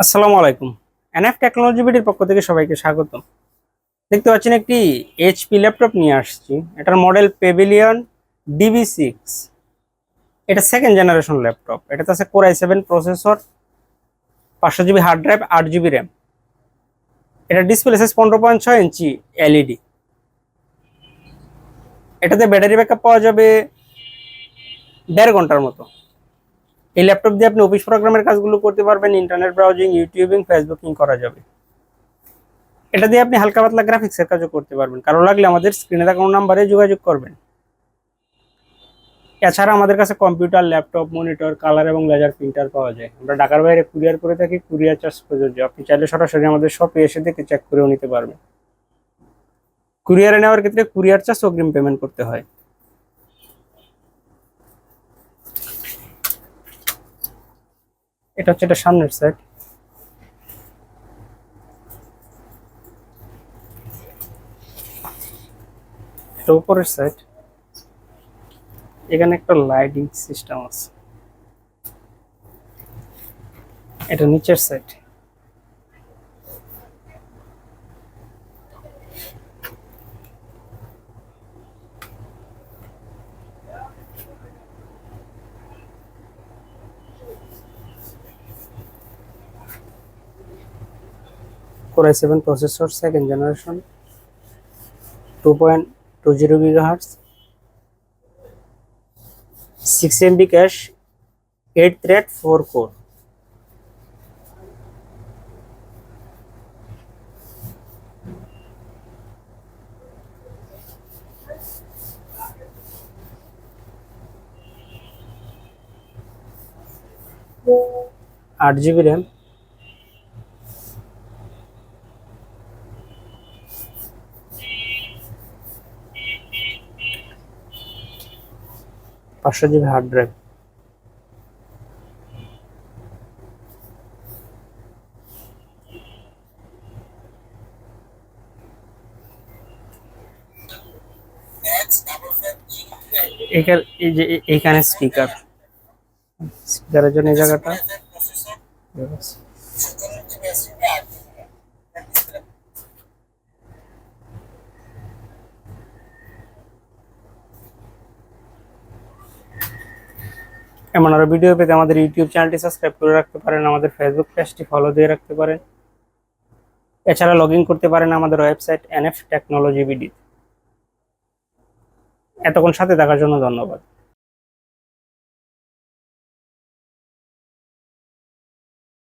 আসসালামু আলাইকুম। NF technology বিডির পক্ষ থেকে সবাইকে স্বাগতম। দেখতে পাচ্ছেন একটি এইচপি ল্যাপটপ নিয়ে আসছি। এটার মডেল পেভিলিয়ন DB6। এটা সেকেন্ড জেনারেশন ল্যাপটপ। এটাতে আছে core i7 processor, 500 GB hard drive, 8 GB RAM. এটা ডিসপ্লে সাইজ 15.6 ইঞ্চি এলইডি। এটাতে ব্যাটারি ব্যাকআপ পাওয়া যাবে 1.5 ঘন্টার মতো। এই ল্যাপটপ দিয়ে আপনি অফিস প্রোগ্রামের কাজগুলো করতে পারবেন, ইন্টারনেট ব্রাউজিং, ইউটিউবিং, ফেসবুকিং করা যাবে। এটা দিয়ে আপনি হালকা পাতলা গ্রাফিক্সের কাজও করতে পারবেন। কারো লাগলে আমাদের স্ক্রিনে থাকা নাম্বারে যোগাযোগ করবেন। এছাড়া আমাদের কাছে কম্পিউটার, ল্যাপটপ, মনিটর, কালার এবং লেজার প্রিন্টার পাওয়া যায়। আমরা ঢাকার বাইরে কুরিয়ার করে থাকি, কুরিয়ার চার্জ প্রযোজ্য। আপনি চাইলে সরাসরি আমাদের শপে এসে দেখে চেক করেও নিতে পারবেন। কুরিয়ারে নেওয়ার ক্ষেত্রে কুরিয়ার চার্জ অগ্রিম পেমেন্ট করতে হয়। এটা হচ্ছে এটা সামনের সাইড। এটা উপরের সাইড। এখানে একটা লাইটিং সিস্টেম আছে। এটা নিচের side. Core i7 processor, second generation, 2.20 GHz, 6 MB cache, 8 thread, 4 core. আট GB RAM, 500 GB hard drive. এখানে এই যে এইখানে স্পিকার, স্পিকারের জন্য এই জায়গাটা। এমন আরো ভিডিও পেতে আমাদের ইউটিউব চ্যানেলটি সাবস্ক্রাইব করে রাখতে পারেন, আমাদের ফেসবুক পেজটি ফলো দিয়ে রাখতে পারেন। এছাড়া লগ ইন করতে পারেন আমাদের ওয়েবসাইট এনএফ টেকনোলজি বিডি। এতক্ষণ সাথে থাকার জন্য ধন্যবাদ।